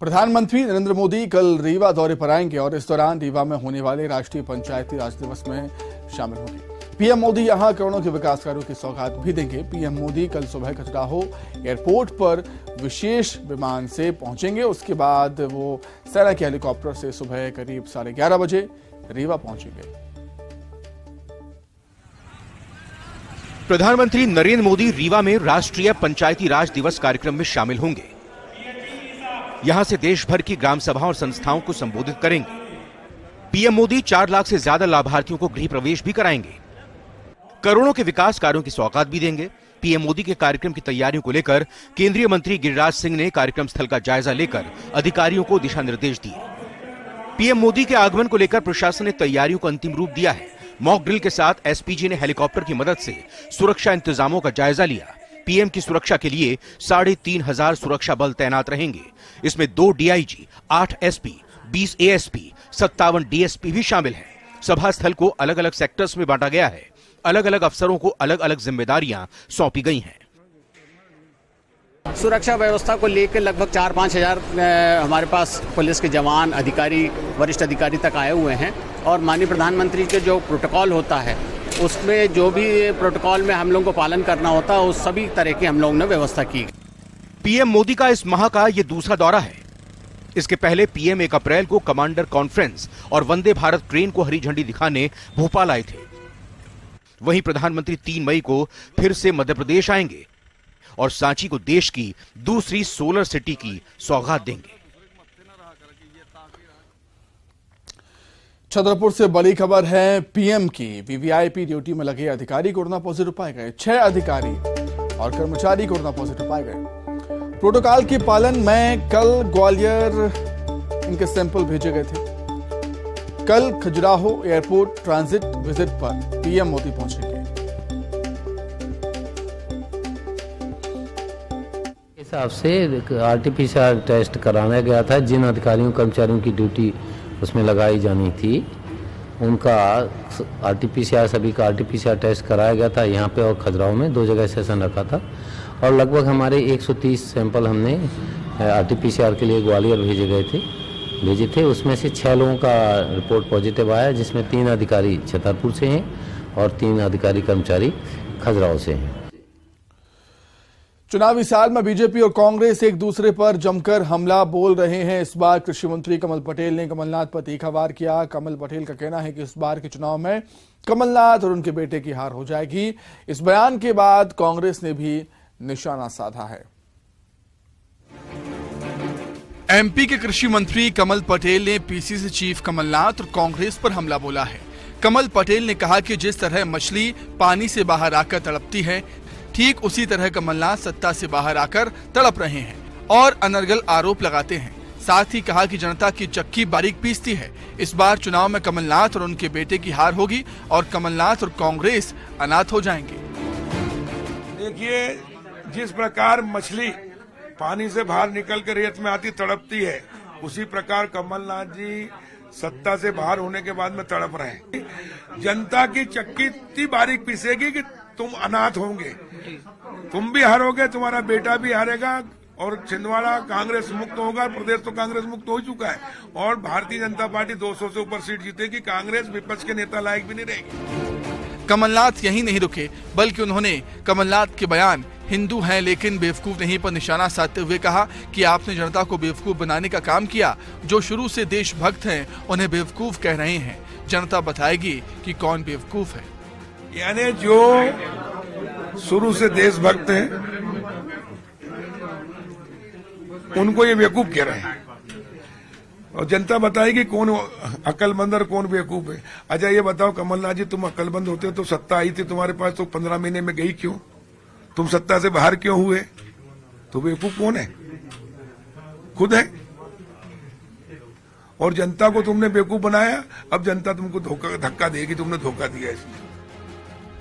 प्रधानमंत्री नरेंद्र मोदी कल रीवा दौरे पर आएंगे और इस दौरान रीवा में होने वाले राष्ट्रीय पंचायती राज दिवस में शामिल होंगे। पीएम मोदी यहां करोड़ों के विकास कार्यों की सौगात भी देंगे। पीएम मोदी कल सुबह खजुराहो एयरपोर्ट पर विशेष विमान से पहुंचेंगे। उसके बाद वो सेना के हेलीकॉप्टर से सुबह करीब 11:30 बजे रीवा पहुंचेंगे। प्रधानमंत्री नरेंद्र मोदी रीवा में राष्ट्रीय पंचायती राज दिवस कार्यक्रम में शामिल होंगे। यहां से देश भर की ग्राम सभाओं और संस्थाओं को संबोधित करेंगे। पीएम मोदी 4 लाख से ज्यादा लाभार्थियों को गृह प्रवेश भी कराएंगे। करोड़ों के विकास कार्यों की सौगात भी देंगे। पीएम मोदी के कार्यक्रम की तैयारियों को लेकर केंद्रीय मंत्री गिरिराज सिंह ने कार्यक्रम स्थल का जायजा लेकर अधिकारियों को दिशा निर्देश दिए। पीएम मोदी के आगमन को लेकर प्रशासन ने तैयारियों को अंतिम रूप दिया है। मॉक ड्रिल के साथ एसपीजी ने हेलीकॉप्टर की मदद से सुरक्षा इंतजामों का जायजा लिया। पीएम की सुरक्षा के लिए 3500 सुरक्षा बल तैनात रहेंगे। इसमें 2 डीआईजी, 8 एसपी, 20 एएसपी, 57 डीएसपी भी शामिल हैं। सभा स्थल को अलग अलग सेक्टर्स में बांटा गया है। अलग अलग अफसरों को अलग अलग जिम्मेदारियां सौंपी गई हैं। सुरक्षा व्यवस्था को लेकर लगभग 4-5 हजार हमारे पास पुलिस के जवान, अधिकारी, वरिष्ठ अधिकारी तक आए हुए हैं और माननीय प्रधानमंत्री के जो प्रोटोकॉल होता है उसमें जो भी प्रोटोकॉल में हम लोगों को पालन करना होता है उस सभी तरह की हम लोगों ने व्यवस्था की। पीएम मोदी का इस माह का ये दूसरा दौरा है। इसके पहले पीएम 1 अप्रैल को कमांडर कॉन्फ्रेंस और वंदे भारत ट्रेन को हरी झंडी दिखाने भोपाल आए थे। वहीं प्रधानमंत्री 3 मई को फिर से मध्य प्रदेश आएंगे और सांची को देश की दूसरी सोलर सिटी की सौगात देंगे। छतरपुर से बड़ी खबर है पीएम की। वीवीआईपी ड्यूटी में लगे अधिकारी कोरोना पॉजिटिव पाए गए। 6 अधिकारी और कर्मचारी कोरोना पॉजिटिव पाए गए। प्रोटोकॉल के पालन में कल ग्वालियर इनके सैंपल भेजे गए थे। कल खजुराहो एयरपोर्ट ट्रांजिट विजिट पर पीएम मोदी पहुंचेंगे। हिसाब से आरटीपीसीआर टेस्ट कराया गया था। जिन अधिकारियों कर्मचारियों की ड्यूटी उसमें लगाई जानी थी उनका आरटीपीसीआर, सभी का आरटीपीसीआर टेस्ट कराया गया था। यहाँ पे और खजुराहो में 2 जगह सेशन रखा था और लगभग हमारे 130 सैंपल हमने आरटीपीसीआर के लिए ग्वालियर भेजे थे। उसमें से 6 लोगों का रिपोर्ट पॉजिटिव आया, जिसमें 3 अधिकारी छतरपुर से हैं और 3 अधिकारी कर्मचारी खजुराहो से हैं। चुनावी साल में बीजेपी और कांग्रेस एक दूसरे पर जमकर हमला बोल रहे हैं। इस बार कृषि मंत्री कमल पटेल ने कमलनाथ पर तीखा वार किया। कमल पटेल का कहना है कि इस बार के चुनाव में कमलनाथ और उनके बेटे की हार हो जाएगी। इस बयान के बाद कांग्रेस ने भी निशाना साधा है। एमपी के कृषि मंत्री कमल पटेल ने पीसीसी चीफ कमलनाथ और कांग्रेस पर हमला बोला है। कमल पटेल ने कहा कि जिस तरह मछली पानी से बाहर आकर तड़पती है, ठीक उसी तरह कमलनाथ सत्ता से बाहर आकर तड़प रहे हैं और अनर्गल आरोप लगाते हैं। साथ ही कहा कि जनता की चक्की बारीक पीसती है। इस बार चुनाव में कमलनाथ और उनके बेटे की हार होगी और कमलनाथ और कांग्रेस अनाथ हो जाएंगे। देखिए, जिस प्रकार मछली पानी से बाहर निकल कर रेत में आती तड़पती है, उसी प्रकार कमलनाथ जी सत्ता से बाहर होने के बाद में तड़प रहे हैं। जनता की चक्की इतनी बारीक पीसेगी कि तुम अनाथ होंगे, तुम भी हारोगे, तुम्हारा बेटा भी हारेगा और छिंदवाड़ा कांग्रेस मुक्त होगा। प्रदेश तो कांग्रेस मुक्त हो चुका है और भारतीय जनता पार्टी 200 से ऊपर सीट जीतेगी। कांग्रेस विपक्ष के नेता लायक भी नहीं रहेगी। कमलनाथ यहीं नहीं रुके, बल्कि उन्होंने कमलनाथ के बयान हिंदू हैं लेकिन बेवकूफ नहीं पर निशाना साधते हुए कहा कि आपने जनता को बेवकूफ बनाने का काम किया। जो शुरू से देशभक्त हैं उन्हें बेवकूफ कह रहे हैं। जनता बताएगी कि कौन बेवकूफ है। यानी जो शुरू से देशभक्त हैं उनको ये बेवकूफ कह रहे हैं और जनता बताएगी कौन अक्लमंद और कौन बेवकूफ है। अच्छा ये बताओ कमलनाथ जी, तुम अक्लमंद होते तो सत्ता आई थी तुम्हारे पास तो 15 महीने में गई क्यों? तुम सत्ता से बाहर क्यों हुए? तो बेवकूफ कौन है? खुद है। और जनता को तुमने बेवकूफ बनाया, अब जनता तुमको धक्का देगी, तुमने धोखा दिया इसमें।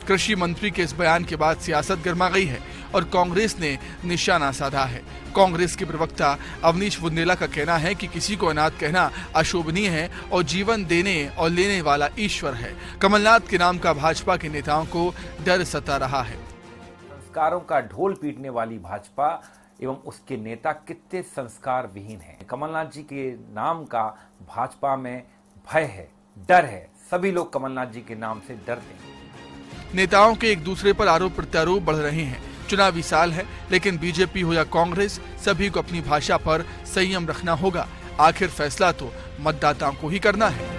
कृषि मंत्री के इस बयान के बाद सियासत गर्मा गई है और कांग्रेस ने निशाना साधा है। कांग्रेस के प्रवक्ता अवनीश बुंदेला का कहना है कि किसी को अनाथ कहना अशोभनीय है और जीवन देने और लेने वाला ईश्वर है। कमलनाथ के नाम का भाजपा के नेताओं को डर सता रहा है। संस्कारों का ढोल पीटने वाली भाजपा एवं उसके नेता कितने संस्कार विहीन हैं। कमलनाथ जी के नाम का भाजपा में भय है, डर है, सभी लोग कमलनाथ जी के नाम से डरते हैं। नेताओं के एक दूसरे पर आरोप प्रत्यारोप बढ़ रहे हैं। चुनावी साल है, लेकिन बीजेपी हो या कांग्रेस, सभी को अपनी भाषा पर संयम रखना होगा। आखिर फैसला तो मतदाताओं को ही करना है।